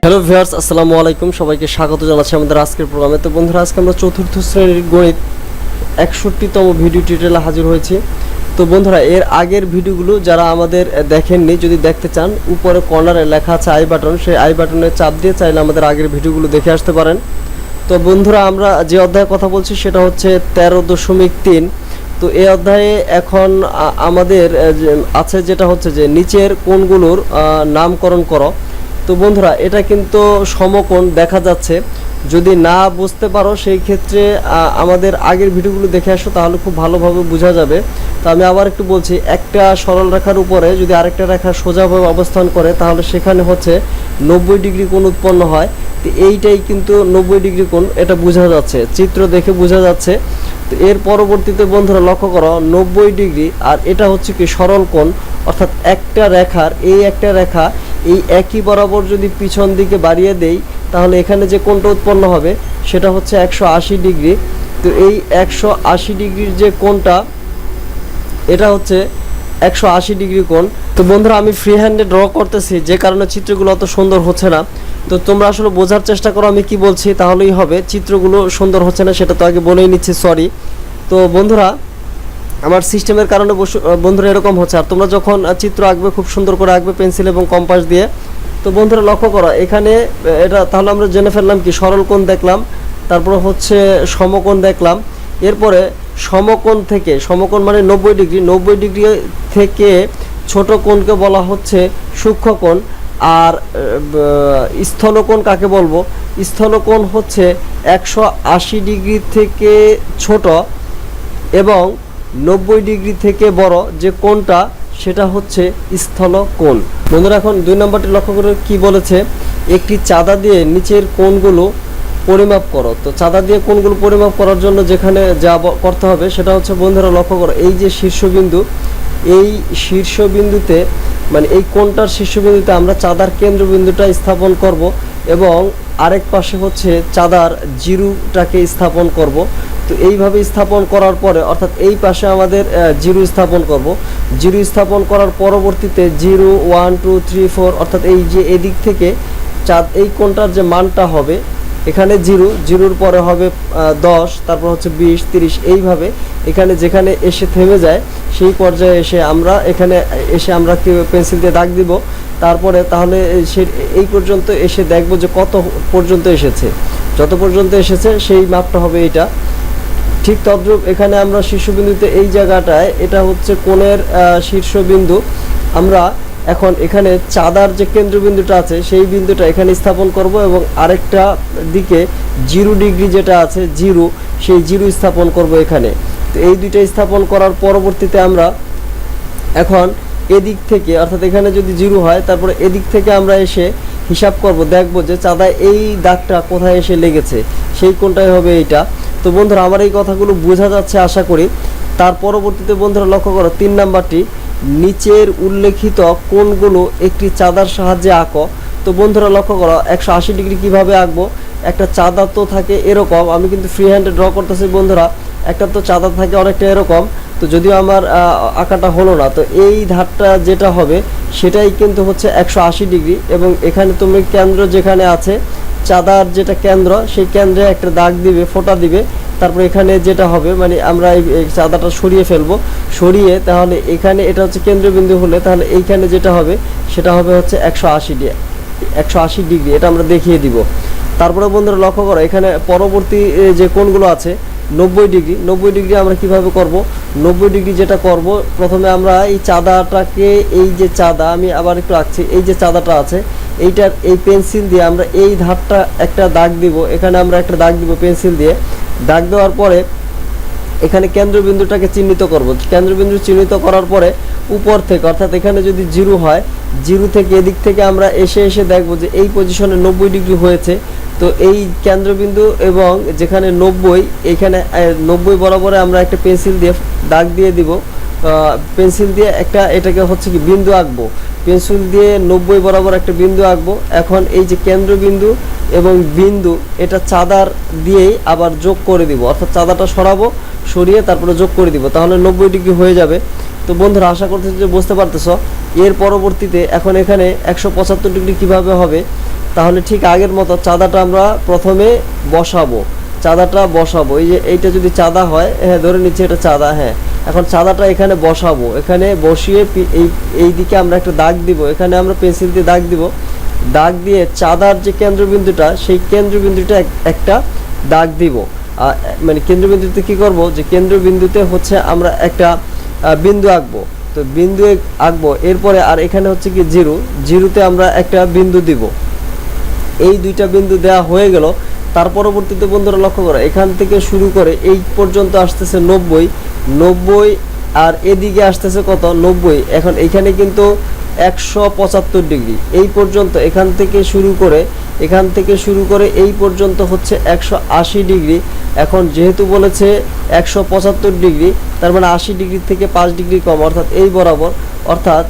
Hello viewers, আসসালামু আলাইকুম। সবাইকে স্বাগত জানাচ্ছি আমাদের আজকের প্রোগ্রামে। তো বন্ধুরা, আজকে আমরা চতুর্থ শ্রেণীর গণিত 61তম ভিডিও টিউটোরিয়ালে হাজির হয়েছি। তো বন্ধুরা, এর আগের ভিডিওগুলো যারা আমাদের দেখেননি, যদি দেখতে চান, উপরে কর্নারে লেখা আছে আই বাটন, সেই আই বাটনে চাপ দিয়ে চাইলে আমাদের আগের ভিডিওগুলো দেখে আসতে পারেন। তো বন্ধুরা, আমরা যে অধ্যায়ে কথা বলছি সেটা হচ্ছে 13.3। তো এই অধ্যায়ে এখন আমাদের আছে যেটা হচ্ছে যে নিচের কোণগুলোর নামকরণ করো। তো বন্ধুরা, এটা কিন্তু সমকোণ দেখা যাচ্ছে। যদি না বুঝতে পারো সেই ক্ষেত্রে আমাদের আগের ভিডিওগুলো দেখে আসো, তাহলে খুব ভালোভাবে বোঝা যাবে। তো আমি আবার একটু বলছি, একটা সরল রেখার উপরে যদি আরেকটা রেখা সোজাভাবে অবস্থান করে, তাহলে সেখানে হচ্ছে 90 ডিগ্রি কোণ উৎপন্ন হয়। তো এইটাই কিন্তু 90 ডিগ্রি কোণ, এটা বোঝা যাচ্ছে, চিত্র দেখে বোঝা যাচ্ছে। তো এর পরবর্তীতে বন্ধুরা লক্ষ্য করো, 90 ডিগ্রি আর এটা হচ্ছে কি সরল কোণ, অর্থাৎ একটা রেখার একটা রেখা এই একই বরাবর যদি পিছন দিকে বাড়িয়ে দেই, তাহলে এখানে যে কোণটা উৎপন্ন হবে সেটা হচ্ছে 180 ডিগ্রি। তো এই 180 ডিগ্রির যে কোণটা, এটা হচ্ছে 180 ডিগ্রি কোণ। তো বন্ধুরা, আমি ফ্রি হ্যান্ডে ড্র করতেছি, যে কারণে চিত্রগুলো অত সুন্দর হচ্ছে না। তো তোমরা আসলে বোঝার চেষ্টা করো আমি কি বলছি, তাহলেই হবে। চিত্রগুলো সুন্দর হচ্ছে না সেটা তো আগে বলেই নিচ্ছি, সরি। তো বন্ধুরা, আমার সিস্টেমের কারণে বন্ধুরা এরকম হচ্ছে। আর তোমরা যখন চিত্র আঁকবে খুব সুন্দর করে আঁকবে পেন্সিল এবং কম্পাস দিয়ে। তো বন্ধুরা লক্ষ্য করো, এখানে এটা তাহলে আমরা জেনে ফেললাম কি সরল কোণ দেখলাম, তারপর হচ্ছে সমকোণ দেখলাম। এরপরে সমকোণ থেকে, সমকোণ মানে 90 ডিগ্রি, 90 ডিগ্রি থেকে ছোট কোণকে বলা হচ্ছে সূক্ষ্মকোণ। আর স্থলকোণ কাকে বলবো? স্থলকোণ হচ্ছে 180 ডিগ্রি থেকে ছোট এবং 90 ডিগ্রি থেকে বড় যে কোণটা, সেটা হচ্ছে স্থলকোণ। বন্ধুরা, এখন 2 নম্বরটি লক্ষ্য করে কি বলেছে, একটি চাঁদা দিয়ে নিচের কোণগুলো পরিমাপ করো। তো চাঁদা দিয়ে কোণগুলো পরিমাপ করার জন্য যেখানে যা করতে হবে সেটা হচ্ছে বন্ধুরা লক্ষ্য করো, এই যে শীর্ষবিন্দু, এই শীর্ষবিন্দুতে মানে এই কোণটার শীর্ষবিন্দুতে আমরা চাঁদার কেন্দ্রবিন্দুটা স্থাপন করব এবং আরেক পাশে হচ্ছে চাঁদার জিরুটাকে স্থাপন করব। তো এইভাবে স্থাপন করার পরে, অর্থাৎ এই পাশে আমাদের জিরো স্থাপন করব। জিরো স্থাপন করার পরবর্তীতে 0 1 2 3 4, অর্থাৎ এই যে এদিক থেকে চাঁদ এই কোণটার যে মানটা হবে, এখানে জিরোর পরে হবে 10, তারপর হচ্ছে 20 30, এইভাবে এখানে যেখানে এসে থেমে যায় সেই পর্যায়ে এসে আমরা এখানে এসে আমরা কি পেন্সিল দিয়ে দাগ দিব। তারপরে তাহলে সে এই পর্যন্ত এসে দেখব যে কত পর্যন্ত এসেছে, যত পর্যন্ত এসেছে সেই মাপটা হবে এটা। ঠিক তদ্রূপ এখানে আমরা শীর্ষবিন্দুতে এই জায়গাটায়, এটা হচ্ছে কোণের শীর্ষবিন্দু, আমরা এখন এখানে চাঁদার যে কেন্দ্রবিন্দুটা আছে সেই বিন্দুটা এখানে স্থাপন করব এবং আরেকটা দিকে 0 ডিগ্রি যেটা আছে জিরো, সেই জিরো স্থাপন করব এখানে। তো এই দুইটা স্থাপন করার পরবর্তীতে আমরা এখন এদিক থেকে, অর্থাৎ এখানে যদি 0 হয়, তারপরে এদিক থেকে আমরা এসে হিসাব করব, দেখব যে চাঁদায় এই দাগটা কোথায় এসে লেগেছে, সেই কোণটাই হবে এইটা। তো বন্ধুরা, আমার এই কথাগুলো বোঝা যাচ্ছে আশা করি। তার পরবর্তীতে বন্ধুরা লক্ষ্য করো, 3 নাম্বারটি, নিচের উল্লেখিত কোণগুলো একটি চাঁদার সাহায্যে আঁকো। তো বন্ধুরা লক্ষ্য করো, 180 ডিগ্রি কিভাবে আঁকবো। একটা চাঁদা তো থাকে এরকম, আমি কিন্তু ফ্রি হ্যান্ডে ড্র করতেছি বন্ধুরা। একটা তো চাঁদা থাকে অনেকটা এরকম, তো যদিও আমার আঁকাটা হলো না, তো এই ধারটা যেটা হবে সেটাই কিন্তু হচ্ছে 180 ডিগ্রি। এবং এখানে তুমি কেন্দ্র যেখানে আছে চাঁদার যেটা কেন্দ্র, সেই কেন্দ্রে একটা দাগ দিবে, ফোঁটা দিবে। তারপর এখানে যেটা হবে, মানে আমরা এই চাঁদাটা সরিয়ে ফেলবো, সরিয়ে তাহলে এখানে এটা হচ্ছে কেন্দ্রবিন্দু হলে, তাহলে এইখানে যেটা হবে সেটা হবে হচ্ছে 180 ডিগ্রি, এটা আমরা দেখিয়ে দিব। তারপরে বন্ধুরা লক্ষ্য করো, এখানে পরবর্তী যে কোণগুলো আছে 90 ডিগ্রি, 90 ডিগ্রি আমরা কিভাবে করব। 90 ডিগ্রি যেটা করব, প্রথমে আমরা এই চাঁদাটাকে, এই যে চাঁদা, আমি আবার একটু আঁকছি, এই যে চাঁদাটা আছে এইটার এই পেন্সিল দিয়ে আমরা এই ধারটা একটা দাগ দিব, এখানে আমরা একটা দাগ দিব পেন্সিল দিয়ে। দাগ দেওয়ার পরে এখানে কেন্দ্রবিন্দুটাকে চিহ্নিত করব। কেন্দ্রবিন্দু চিহ্নিত করার পরে উপর থেকে, অর্থাৎ এখানে যদি 0 হয়, 0 থেকে এদিক থেকে আমরা এসে এসে দেখব যে এই পজিশনে 90 ডিগ্রি হয়েছে। তো এই কেন্দ্রবিন্দু এবং যেখানে 90, এখানে 90 বরাবরে আমরা একটা পেন্সিল দিয়ে দাগ দিয়ে দিব, পেন্সিল দিয়ে একটা এটাকে হচ্ছে কি বিন্দু আঁকবো, পেন্সিল দিয়ে 90 বরাবর একটা বিন্দু আঁকবো। এখন এই যে কেন্দ্রবিন্দু এবং বিন্দু, এটা চাঁদার দিয়েই আবার যোগ করে দিব, অর্থাৎ চাঁদাটা সরাবো, সরিয়ে তারপরে যোগ করে দিব, তাহলে 90 ডিগ্রি হয়ে যাবে। তো বন্ধুরা, আশা করতেছি যে বুঝতে পারতেছ। এর পরবর্তীতে এখন এখানে 175 ডিগ্রি কিভাবে হবে, তাহলে ঠিক আগের মতো চাঁদাটা আমরা প্রথমে বসাবো, এই যে এইটা যদি চাঁদা হয়, হ্যাঁ ধরে নিচ্ছি এটা চাঁদা, হ্যাঁ এখন চাঁদাটা এখানে বসাবো, এখানে বসিয়ে এই দিকে আমরা একটা দাগ দিব, এখানে আমরা পেন্সিল দিয়ে দাগ দিব, দাগ দিয়ে চাঁদার যে কেন্দ্রবিন্দুটা সেই কেন্দ্রবিন্দুটা একটা দাগ দিব। মানে কেন্দ্রবিন্দুতে কি করব, যে কেন্দ্রবিন্দুতে হচ্ছে আমরা একটা বিন্দু আঁকবো, তো বিন্দু আঁকবো, এরপরে আর এখানে হচ্ছে কি জিরোতে আমরা একটা বিন্দু দিব। এই দুইটা বিন্দু দেওয়া হয়ে গেল। তার পরবর্তীতে বন্ধুরা লক্ষ্য করো, এখান থেকে শুরু করে এই পর্যন্ত আসতেছে 90 আর এদিকে আসতেছে কত 90। এখন এখানে কিন্তু 175 ডিগ্রি এই পর্যন্ত, এখান থেকে শুরু করে এই পর্যন্ত হচ্ছে 180 ডিগ্রি। এখন যেহেতু বলেছে 175 ডিগ্রি, তার মানে 80 ডিগ্রি থেকে 5 ডিগ্রি কম, অর্থাৎ এই বরাবর, অর্থাৎ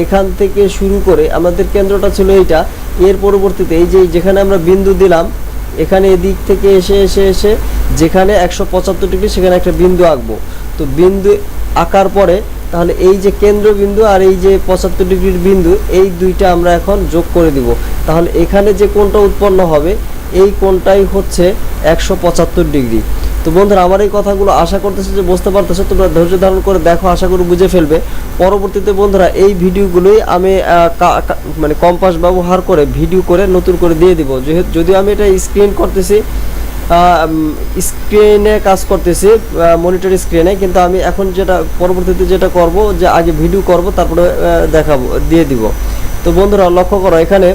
এখান থেকে শুরু করে আমাদের কেন্দ্রটা ছিল এইটা, এর পরবর্তীতে এই যে যেখানে আমরা বিন্দু দিলাম, এখানে এদিক থেকে এসে যেখানে 175 ডিগ্রি সেখানে একটা বিন্দু আঁকবো। তো বিন্দু আঁকার পরে তাহলে এই যে কেন্দ্রবিন্দু আর এই যে 75 ডিগ্রির বিন্দু, এই দুইটা আমরা এখন যোগ করে দিব। তাহলে এখানে যে কোণটা উৎপন্ন হবে এই কোণটাই হচ্ছে 175 ডিগ্রি। তো বন্ধুরা আমার এই কথাগুলো আশা করতেছি যে বুঝতে পারতেছো, তোমরা ধৈর্য ধারণ করে দেখো, আশা করি বুঝে ফেলবে। পরবর্তীতে বন্ধুরা এই ভিডিওগুলোই আমি মানে কম্পাস ব্যবহার করে ভিডিও করে নতুন করে দিয়ে দিব। যদিও আমি এটা স্ক্রিন করতেছি, স্ক্রিনে কাজ করতেছি, মনিটর স্ক্রিনে, কিন্তু আমি এখন যেটা পরবর্তীতে যেটা করব, যে আগে ভিডিও করব তারপরে দেখাবো, দিয়ে দিব। তো বন্ধুরা লক্ষ্য করো, এখানে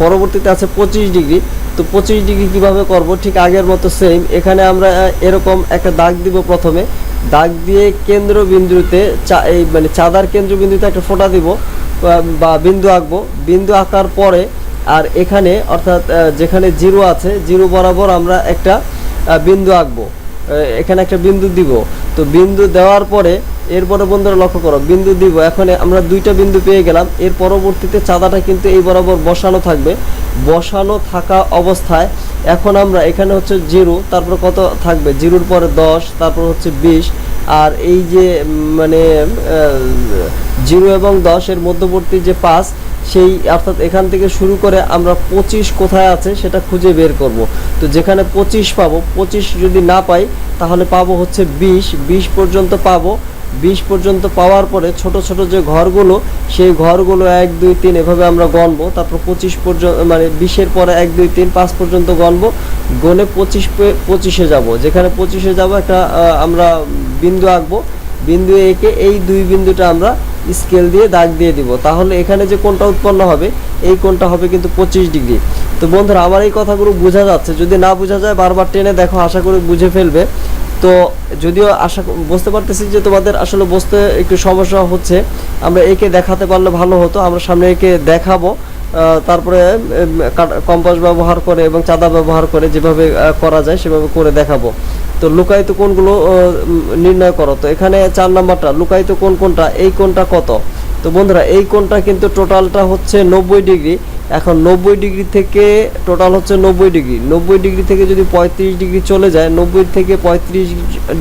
পরবর্তীতে আছে 25 ডিগ্রি। তো 25 ডিগ্রি কীভাবে করব, ঠিক আগের মতো সেম, এখানে আমরা এরকম একটা দাগ দিব, প্রথমে দাগ দিয়ে কেন্দ্রবিন্দুতে মানে চাঁদার কেন্দ্রবিন্দুতে একটা ফোঁটা দিব বা বিন্দু আঁকবো। বিন্দু আঁকার পরে আর এখানে অর্থাৎ যেখানে জিরো আছে, জিরো বরাবর আমরা একটা বিন্দু আঁকবো, এখানে একটা বিন্দু দিব। তো বিন্দু দেওয়ার পরে এরপরে বন্ধুরা লক্ষ্য করো, বিন্দু দিব, এখন আমরা দুইটা বিন্দু পেয়ে গেলাম। এর পরবর্তীতে চাঁদাটা কিন্তু এই বরাবর বসানো থাকবে। বসানো থাকা অবস্থায় এখন আমরা এখানে হচ্ছে জিরো, তারপর কত থাকবে, জিরোর পরে 10, তারপর হচ্ছে 20, আর এই যে মানে 0 এবং 10 এর মধ্যবর্তী যে 5, সেই অর্থাৎ এখান থেকে শুরু করে আমরা 25 কোথায় আছে সেটা খুঁজে বের করব। তো যেখানে 25 পাবো, 25 যদি না পাই তাহলে পাবো হচ্ছে 20 পর্যন্ত পাবো। 20 পর্যন্ত পাওয়ার পরে ছোট ছোট যে ঘরগুলো, সেই ঘরগুলো 1 2 3 এভাবে আমরা গণবো। তারপর 25 পর্যন্ত মানে 20-এর পরে 1 2 3 5 পর্যন্ত গণবো, গণে 25-এ যাব। যেখানে 25-এ যাব একটা আমরা বিন্দু আঁকবো, বিন্দু এঁকে এই দুই বিন্দুটা আমরা স্কেল দিয়ে দাগ দিয়ে দিব। তাহলে এখানে যে কোণটা উৎপন্ন হবে এই কোণটা হবে কিন্তু 25 ডিগ্রি। তো বন্ধুরা আমার এই কথাগুলো বোঝা যাচ্ছে, যদি না বোঝা যায় বারবার টেনে দেখো, আশা করি বুঝে ফেলবে। তো যদিও বুঝতে পারতেছি যে তোমাদের আসলে বুঝতে একটু সমস্যা হচ্ছে, আমরা একে দেখাতে পারলে ভালো হতো, আমরা সামনে একে দেখাবো, তারপরে কম্পাস ব্যবহার করে এবং চাঁদা ব্যবহার করে যেভাবে করা যায় সেভাবে করে দেখাবো। তো লুকায়িত কোণগুলো নির্ণয় করো। তো এখানে 4 নাম্বারটা লুকায়িত কোণ কোনটা, এই কোণটা কত? তো বন্ধুরা এই কোণটা কিন্তু টোটালটা হচ্ছে 90 ডিগ্রি। এখন 90 ডিগ্রি থেকে টোটাল হচ্ছে 90 ডিগ্রি। 90 ডিগ্রি থেকে যদি 35 ডিগ্রি চলে যায়, 90 থেকে 35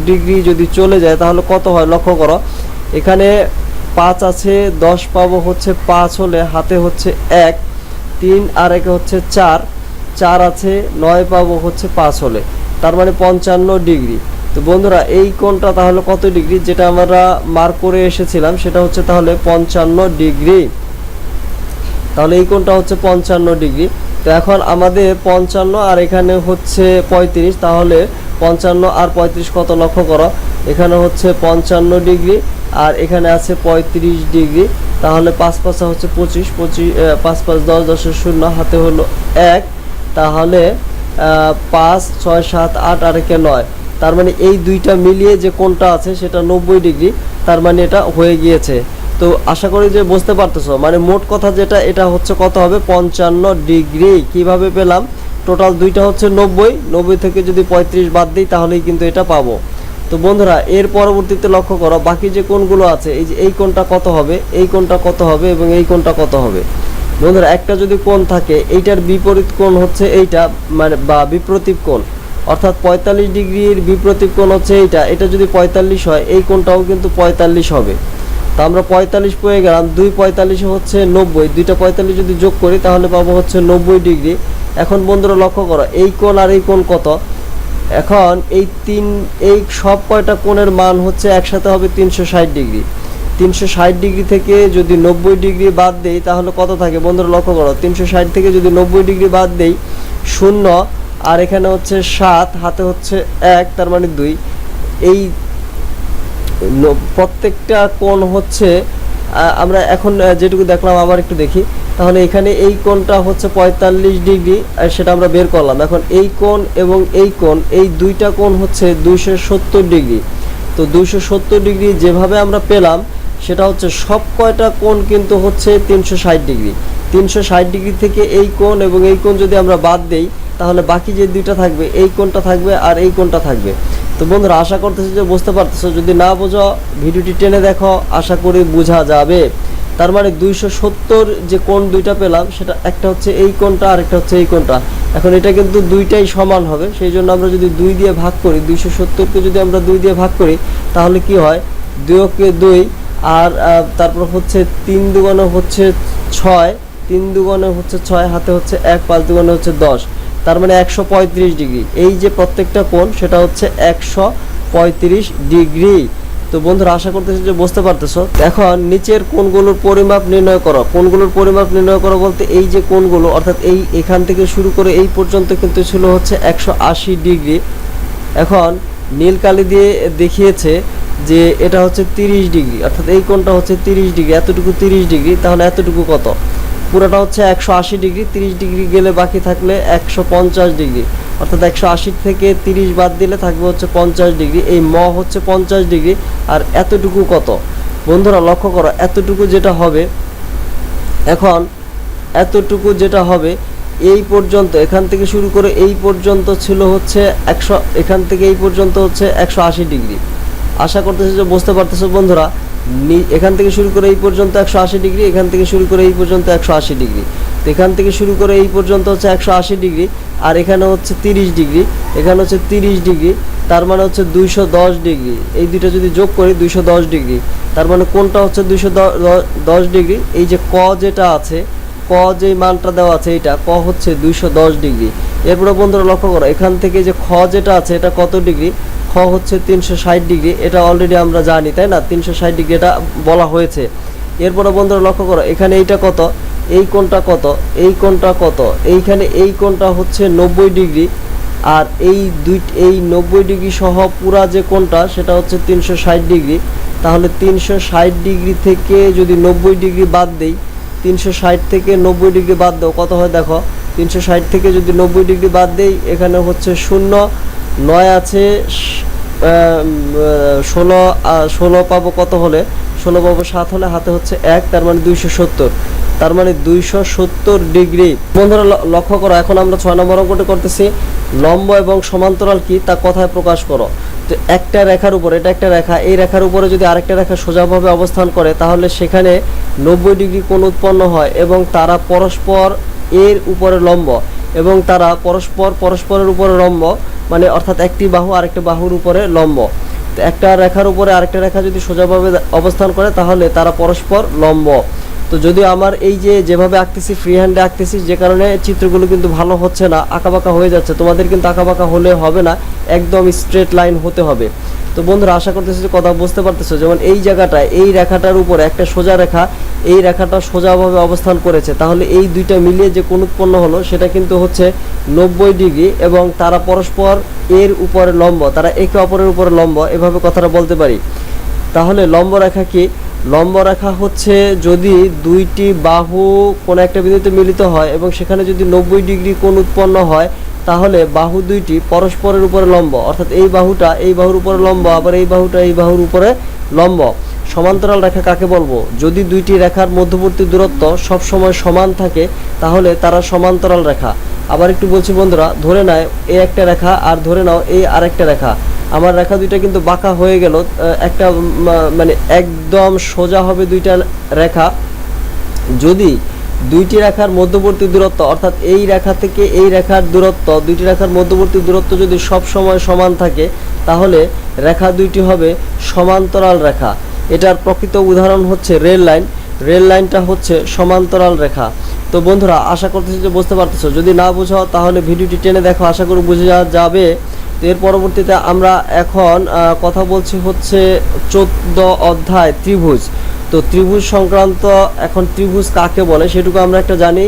ডিগ্রি যদি চলে যায় তাহলে কত হয় লক্ষ্য করো। এখানে 5 আছে, 10 পাবো হচ্ছে 5 হলে, হাতে হচ্ছে 1, 3 আর একে হচ্ছে 4 আছে, 9 পাবো হচ্ছে 5 হলে, তার মানে 55 ডিগ্রি। তো বন্ধুরা এই কোণটা তাহলে কত ডিগ্রি, যেটা আমরা মার্ক করে এসেছিলাম সেটা হচ্ছে তাহলে 55 ডিগ্রি। তাহলে এই কোণটা হচ্ছে 55 ডিগ্রি। তো এখন আমাদের 55 আর এখানে হচ্ছে 35, তাহলে 55 আর 35 কত লক্ষ্য করো। এখানে হচ্ছে 55 ডিগ্রি আর এখানে আছে 35 ডিগ্রি। তাহলে 5 5 হচ্ছে 25, 5 5 10, 10 0, হাতে হলো 1, তাহলে 5 6 7 8 আর একে 9। তার মানে এই দুইটা মিলিয়ে যে কোণটা আছে সেটা 90 ডিগ্রি, তার মানে এটা হয়ে গিয়েছে। তো আশা করি যে বুঝতে পারতেছো, মানে মোট কথা যেটা এটা হচ্ছে কত হবে 55 ডিগ্রি। কিভাবে পেলাম, টোটাল দুইটা হচ্ছে 90 থেকে যদি 35 বাদ দিই তাহলেই কিন্তু এটা পাবো। তো বন্ধুরা এর পরবর্তীতে লক্ষ্য করো বাকি যে কোণগুলো আছে, এই যে এই কোণটা কত হবে, এই কোণটা কত হবে এবং এই কোণটা কত হবে। বন্ধুরা একটা যদি কোণ থাকে, এইটার বিপরীত কোণ হচ্ছে এইটা, মানে বা বিপ্রতীপ কোণ, অর্থাৎ 45 ডিগ্রির বিপ্রতীপ কোণ হচ্ছে এইটা। এটা যদি 45 হয় এই কোণটাও কিন্তু 45 হবে। তা আমরা 45 পেয়ে গেলাম, 2 45 হচ্ছে 90, দুইটা 45 যদি যোগ করি তাহলে পাবো হচ্ছে 90 ডিগ্রি। এখন বন্ধুরা লক্ষ্য করো এই কোণ আর এই কোণ কত। এখন এই সব কয়টা কোণের মান হচ্ছে একসাথে হবে 360 ডিগ্রি। 360 ডিগ্রি থেকে যদি 90 ডিগ্রি বাদ দেই তাহলে কত থাকে বন্ধুরা লক্ষ্য করো। 360 থেকে যদি 90 ডিগ্রি বাদ দেই 0, আর এখানে হচ্ছে 7, হাতে হচ্ছে 1, তার মানে 2। এই প্রত্যেকটা কোণ হচ্ছে আমরা এখন যেটুকু দেখলাম আবার একটু দেখি। তাহলে এখানে এই কোণটা হচ্ছে 45 ডিগ্রি, সেটা আমরা বের করলাম। এখন এই কোণ এবং এই কোণ, এই দুইটা কোণ হচ্ছে 270 ডিগ্রি। তো 270 ডিগ্রি যেভাবে আমরা পেলাম সেটা হচ্ছে সব কয়টা কোণ কিন্তু হচ্ছে 360 ডিগ্রি। 360 ডিগ্রি থেকে এই কোণ এবং এই কোণ যদি আমরা বাদ দেই তাহলে বাকি যে দুইটা থাকবে এই কোণটা থাকবে আর এই কোণটা থাকবে। তো বন্ধুরা আশা করতেছি যে বুঝতে পারতেছো, যদি না বোঝো ভিডিওটি টেনে দেখো, আশা করি বোঝা যাবে। তার মানে 270 যে কোণ দুইটা পেলাম সেটা একটা হচ্ছে এই কোণটা আর একটা হচ্ছে এই কোণটা। এখন এটা কিন্তু দুইটাই সমান হবে, সেই জন্য আমরা যদি 2 দিয়ে ভাগ করি, 270কে যদি আমরা 2 দিয়ে ভাগ করি তাহলে কি হয়, 2 কে 2, আর তারপর হচ্ছে 3 দুগুণে হচ্ছে 6, 3 দুগুণে হচ্ছে 6, হাতে হচ্ছে 1, 5 দুগুণে হচ্ছে 10, তার মানে 135 ডিগ্রি। এই যে প্রত্যেকটা কোণ সেটা হচ্ছে 135 ডিগ্রি। তো বন্ধুরা আশা করতেছি যে বুঝতে পারতেছো। এখন নিচের কোণগুলোর পরিমাপ নির্ণয় করো। কোণগুলোর পরিমাপ নির্ণয় করো বলতে এই যে কোণগুলো, অর্থাৎ এখান থেকে শুরু করে এই পর্যন্ত কিন্তু ছিল হচ্ছে 180 ডিগ্রি। এখন নীল কালি দিয়ে দেখিয়েছে যে এটা হচ্ছে 30 ডিগ্রি, অর্থাৎ এই কোণটা হচ্ছে 30 ডিগ্রি, এতটুকু 30 ডিগ্রি, তাহলে এতটুকু কত, পুরোটা হচ্ছে 180 ডিগ্রি। 30 ডিগ্রি গেলে বাকি থাকলে 150 ডিগ্রি, অর্থাৎ 180 থেকে 30 বাদ দিলে থাকবে হচ্ছে 50 ডিগ্রি। এই হচ্ছে 50 ডিগ্রি। আর এতটুকু কত বন্ধুরা লক্ষ্য করো, এতটুকু যেটা হবে, এখন এতটুকু যেটা হবে এই পর্যন্ত, এখান থেকে শুরু করে এই পর্যন্ত ছিল হচ্ছে 100, এখান থেকে এই পর্যন্ত হচ্ছে 180 ডিগ্রি। আশা করতেছি যে বুঝতে পারতেছো বন্ধুরা। এখান থেকে শুরু করে এই পর্যন্ত 180 ডিগ্রি, এখান থেকে শুরু করে এই পর্যন্ত 180 ডিগ্রি, তো এখান থেকে শুরু করে এই পর্যন্ত হচ্ছে 180 ডিগ্রি, আর এখানে হচ্ছে 30 ডিগ্রি, এখানে হচ্ছে 30 ডিগ্রি, তার মানে হচ্ছে 210 ডিগ্রি। এই দুইটা যদি যোগ করি 210 ডিগ্রি, তার মানে কোনটা হচ্ছে 210 ডিগ্রি। এই যে ক যেটা আছে, ক যে মানটা দেওয়া আছে, এইটা ক হচ্ছে 210 ডিগ্রি। এরপরে বন্ধুরা লক্ষ্য করো, এখান থেকে যে খ যেটা আছে এটা কত ডিগ্রি, খ হচ্ছে 360 ডিগ্রি। এটা অলরেডি আমরা জানি, তাই না, 360 ডিগ্রি এটা বলা হয়েছে। এরপরে বন্ধুরা লক্ষ্য করো, এখানে এইটা কত, এই কোণটা কত, এই কোণটা কত, এইখানে এই কোণটা হচ্ছে 90 ডিগ্রি, আর এই 90 ডিগ্রি সহ পুরা যে কোণটা সেটা হচ্ছে 360 ডিগ্রি। তাহলে 360 ডিগ্রি থেকে যদি 90 ডিগ্রি বাদ দেই, 360 থেকে 90 ডিগ্রি বাদ দাও কত হয় দেখো, 360 থেকে যদি 90 ডিগ্রি বাদ দেই এখানে হচ্ছে 0, 9 আছে, 16 পাবো কত হলে, 16 পাবো 7 হলে, হাতে হচ্ছে 1, তার মানে 270, তার মানে 270 ডিগ্রি। বন্ধুরা লক্ষ্য করো, এখন আমরা 6 নম্বর অঙ্কটি করতেছি, লম্ব এবং সমান্তরাল কি তা কথায় প্রকাশ করো। তো একটা রেখার উপর, এটা একটা রেখা, এই রেখার উপরে যদি আরেকটা রেখা সোজাভাবে অবস্থান করে তাহলে সেখানে 90 ডিগ্রি কোণ উৎপন্ন হয় এবং তারা পরস্পর এর উপরে লম্ব, এবং তারা পরস্পরের উপরে লম্ব, মানে অর্থাৎ একটি বাহু আরেকটি বাহুর উপরে লম্ব। তো একটা রেখার উপরে আরেকটা রেখা যদি সোজাভাবে অবস্থান করে তাহলে তারা পরস্পর লম্ব। তো যদি আমার এই যেভাবে আঁকতেছি, ফ্রি হ্যান্ডে আঁকতেছি, যে কারণে চিত্রগুলো কিন্তু ভালো হচ্ছে না, আঁকাবাঁকা হয়ে যাচ্ছে। তোমাদের কিন্তু আঁকাবাঁকা হলে হবে না, একদম স্ট্রেট লাইন হতে হবে। তো বন্ধুরা আশা করতেছি যে কথা বুঝতে পারতেছো। যেমন এই জায়গাটায় এই রেখাটার উপরে একটা সোজা রেখা, এই রেখাটা সোজাভাবে অবস্থান করেছে, তাহলে এই দুইটা মিলিয়ে যে কোণ উৎপন্ন হলো সেটা কিন্তু হচ্ছে 90 ডিগ্রি, এবং তারা পরস্পর এর উপরে লম্ব, তারা একে অপরের উপরে লম্ব, এভাবে কথাটা বলতে পারি। তাহলে লম্ব রেখা কি, লম্ব রেখা হচ্ছে যদি দুইটি বাহু কোনো একটা বিন্দুতে মিলিত হয় এবং সেখানে যদি 90 ডিগ্রি কোণ উৎপন্ন হয় তাহলে বাহু দুইটি পরস্পরের উপরে লম্ব, অর্থাৎ এই বাহুটা এই বাহুর উপরে লম্ব, আবার এই বাহুটা এই বাহুর উপরে লম্ব। সমান্তরাল রেখা কাকে বলবো, যদি দুইটি রেখার মধ্যবর্তী দূরত্ব সব সময় সমান থাকে তাহলে তারা সমান্তরাল রেখা। আবার একটু বলছি বন্ধুরা, ধরে নাও এই একটা রেখা আর ধরে নাও এই আরেকটা রেখা, আমার রেখা দুইটা কিন্তু বাঁকা হয়ে গেল, একটা মানে একদম সোজা হবে দুইটা রেখা। যদি দুইটি রেখার মধ্যবর্তী দূরত্ব, অর্থাৎ এই রেখা থেকে এই রেখার দূরত্ব, দুইটি রেখার মধ্যবর্তী দূরত্ব যদি সব সময় সমান থাকে তাহলে রেখা দুইটি হবে সমান্তরাল রেখা। এটার প্রকৃত উদাহরণ হচ্ছে রেল লাইন। রেল লাইনটা হচ্ছে সমান্তরাল রেখা। তো বন্ধুরা আশা করতেছি যে বুঝতে পারতেছো, যদি না বুঝো তাহলে ভিডিওটি টেনে দেখো, আশা করি বুঝে যাবে। তো এর পরবর্তীতে আমরা এখন কথা বলছি হচ্ছে 14 অধ্যায় ত্রিভুজ। তো ত্রিভুজ সংক্রান্ত, এখন ত্রিভুজ কাকে বলে সেটুকু আমরা একটা জানি।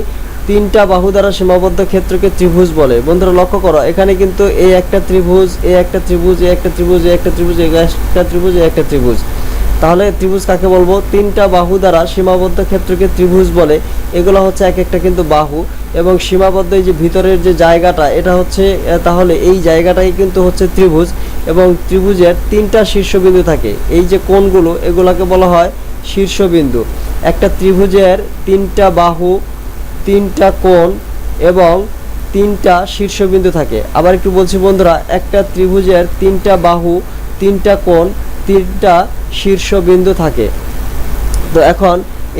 তিনটা বাহু দ্বারা সীমাবদ্ধ ক্ষেত্রকে ত্রিভুজ বলে। বন্ধুরা লক্ষ্য করো, এখানে কিন্তু এই একটা ত্রিভুজ, এই একটা ত্রিভুজ, এই একটা ত্রিভুজ, এই একটা ত্রিভুজ, এই একটা ত্রিভুজ, এই একটা ত্রিভুজ। তাহলে ত্রিভুজ কাকে বলবো? তিনটা বাহু দ্বারা সীমাবদ্ধ ক্ষেত্রকে ত্রিভুজ বলে। এগুলো হচ্ছে এক একটা কিন্তু বাহু, এবং সীমাবদ্ধ এই যে ভিতরের যে জায়গাটা, এটা হচ্ছে তাহলে এই জায়গাটাই কিন্তু হচ্ছে ত্রিভুজ। এবং ত্রিভুজের তিনটা শীর্ষবিন্দু থাকে। এই যে কোণগুলো, এগুলোকে বলা হয় শীর্ষবিন্দু। একটা ত্রিভুজের তিনটা বাহু, তিনটা কোণ এবং তিনটা শীর্ষবিন্দু থাকে। আবার একটু বলছি বন্ধুরা, একটা ত্রিভুজের তিনটা বাহু, তিনটা কোণ, তিনটা শীর্ষবিন্দু থাকে। তো এখন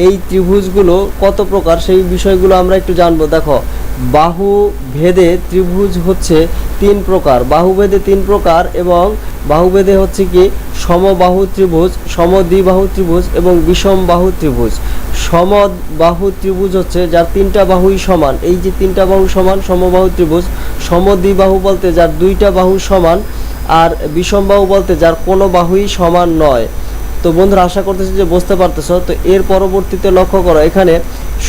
এই ত্রিভুজগুলো কত প্রকার সেই বিষয়গুলো আমরা একটু জানবো। দেখো, বাহু ভেদে ত্রিভুজ হচ্ছে 3 প্রকার। বাহু ভেদে 3 প্রকার, এবং বাহু ভেদে হচ্ছে কি সমবাহু ত্রিভুজ, সমদ্বিবাহু ত্রিভুজ এবং বিষমবাহু ত্রিভুজ। সমবাহু ত্রিভুজ হচ্ছে যার তিনটা বাহুই সমান, এই যে তিনটা বাহু সমান, সমবাহু ত্রিভুজ। সমদ্বিবাহু বলতে যার দুইটা বাহু সমান, আর বিষমবাহু বলতে যার কোনো বাহুই সমান নয়। তো বন্ধুরা আশা করতেছি যে বুঝতে পারতেছো। তো এর পরবর্তীতে লক্ষ্য করো, এখানে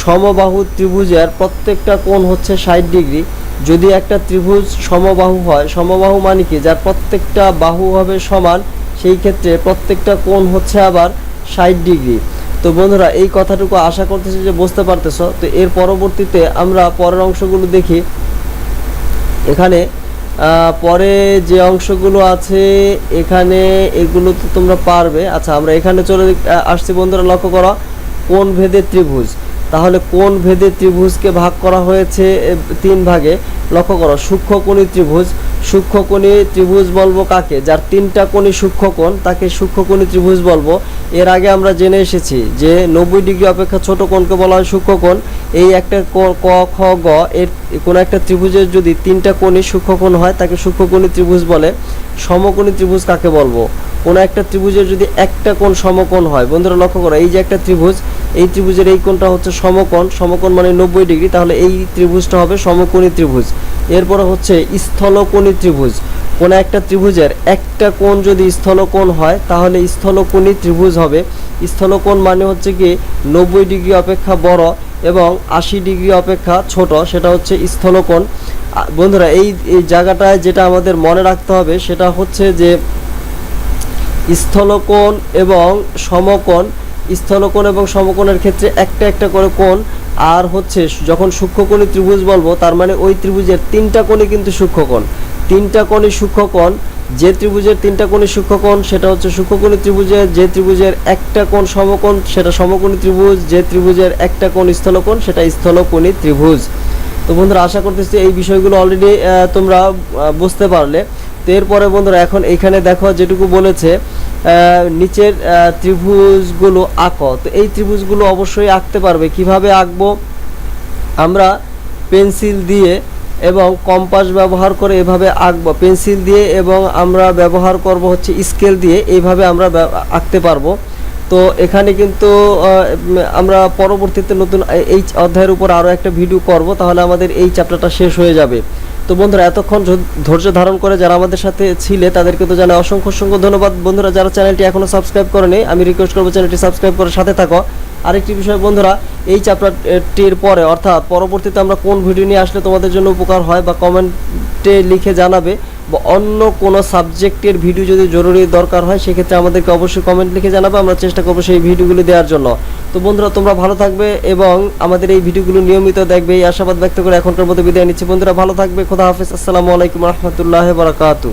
সমবাহু ত্রিভুজের প্রত্যেকটা কোণ হচ্ছে 60 ডিগ্রি। যদি একটা ত্রিভুজ সমবাহু হয়, সমবাহু মানে কি যার প্রত্যেকটা বাহু হবে সমান, সেই ক্ষেত্রে প্রত্যেকটা কোণ হচ্ছে আবার 60 ডিগ্রি। তো বন্ধুরা এই কথাটুকু আশা করতেছি যে বুঝতে পারতেছো। তো এর পরবর্তীতে আমরা পরের অংশগুলো দেখি। এখানে পরে যে অংশগুলো আছে এখানে, এগুলো তো তোমরা পারবে। আচ্ছা, আমরা এখানে চলে আসছি বন্ধুরা, লক্ষ্য করো কোণ ভেদে ত্রিভুজ। তাহলে কোণ ভেদে ত্রিভুজকে ভাগ করা হয়েছে 3 ভাগে। লক্ষ্য করো, সূক্ষ্মকোণী ত্রিভুজ। সূক্ষ্মকোণী ত্রিভুজ বলবো কাকে? যার তিনটা কোণই সূক্ষ্মকোণ, তাকে সূক্ষ্মকোণী ত্রিভুজ বলবো। এর আগে আমরা জেনে এসেছি যে 90 ডিগ্রি অপেক্ষা ছোট কোণকে বলা হয় সূক্ষ্মকোণ। এই একটা ক খ গ এর কোনো একটা ত্রিভুজের যদি তিনটা কোণই সূক্ষ্মকোণ হয়, তাকে সূক্ষ্মকোণী ত্রিভুজ বলে। সমকোণী ত্রিভুজ কাকে বলবো? কোনো একটা ত্রিভুজের যদি একটা কোণ সমকোণ হয়। বন্ধুরা লক্ষ্য করো, এই যে একটা ত্রিভুজ, এই ত্রিভুজের এই কোণটা হচ্ছে সমকোণ। সমকোণ মানে 90 ডিগ্রি, তাহলে এই ত্রিভুজটা হবে সমকোণী ত্রিভুজ। এরপরে হচ্ছে স্থলকোণী ত্রিভুজ। কোনো একটা ত্রিভুজের একটা কোণ যদি স্থলকোণ হয়, তাহলে স্থলকোণী ত্রিভুজ হবে। স্থলকোণ মানে হচ্ছে কি 90 ডিগ্রি অপেক্ষা বড় এবং 80 ডিগ্রি অপেক্ষা ছোট, সেটা হচ্ছে স্থলকোণ। বন্ধুরা এই জায়গাটায় যেটা আমাদের মনে রাখতে হবে সেটা হচ্ছে যে স্থলকোণ এবং সমকোণ, স্থলকোণ এবং সমকোণের ক্ষেত্রে একটা একটা করে কোণ। আর হচ্ছে যখন সূক্ষ্মকোণী ত্রিভুজ বলবো, তার মানে ওই ত্রিভুজের তিনটা কোণই কিন্তু সূক্ষ্মকোণ। তিনটা কোণই সূক্ষ্মকোণ। যে ত্রিভুজের তিনটা কোণই সূক্ষ্মকোণ সেটা হচ্ছে সূক্ষ্মকোণী ত্রিভুজের। যে ত্রিভুজের একটা কোণ সমকোণ সেটা সমকোণী ত্রিভুজ। যে ত্রিভুজের একটা কোণ স্থলকোণ সেটা স্থলকোণী ত্রিভুজ। তো বন্ধুরা আশা করতেছি এই বিষয়গুলো অলরেডি তোমরা বুঝতে পারলে। তো এরপরে বন্ধুরা এখন এইখানে দেখো যেটুকু বলেছে, নিচের ত্রিভুজগুলো আঁকো। তো এই ত্রিভুজগুলো অবশ্যই আঁকতে পারবে। কিভাবে আঁকবো? আমরা পেন্সিল দিয়ে এবং কম্পাস ব্যবহার করে এভাবে আঁকবো, পেন্সিল দিয়ে, এবং আমরা ব্যবহার করব হচ্ছে স্কেল দিয়ে, এইভাবে আমরা আঁকতে পারবো। তো এখানে কিন্তু আমরা পরবর্তীতে নতুন এই অধ্যায়ের উপর আরও একটা ভিডিও করব, তাহলে আমাদের এই চ্যাপ্টারটা শেষ হয়ে যাবে। তো বন্ধুরা এতক্ষণ ধৈর্য ধারণ করে যারা আমাদের সাথে ছিলে তাদেরকে তো জানাই অসংখ্য অসংখ্য ধন্যবাদ। বন্ধুরা যারা চ্যানেলটি এখনও সাবস্ক্রাইব করেনি, আমি রিকোয়েস্ট করবো চ্যানেলটি সাবস্ক্রাইব করে সাথে থাকো। আরেকটি বিষয় বন্ধুরা, এই চ্যাপ্টারটির পরে অর্থাৎ পরবর্তীতে আমরা কোন ভিডিও নিয়ে আসলে তোমাদের জন্য উপকার হয় বা কমেন্টে লিখে জানাবে, বা অন্য কোনো সাবজেক্টের ভিডিও যদি জরুরি দরকার হয় সেক্ষেত্রে আমাদেরকে অবশ্যই কমেন্ট লিখে জানাবে, আমরা চেষ্টা করবো সেই ভিডিওগুলো দেওয়ার জন্য। তো বন্ধুরা তোমরা ভালো থাকবে এবং আমাদের এই ভিডিওগুলো নিয়মিত দেখবে, এই আশাবাদ ব্যক্ত করে এখনকার মতো বিদায় নিচ্ছি। বন্ধুরা ভালো থাকবে, খোদা হাফেজ, আসসালামু আলাইকুম রহমতুল্লাহ বারাকাতু।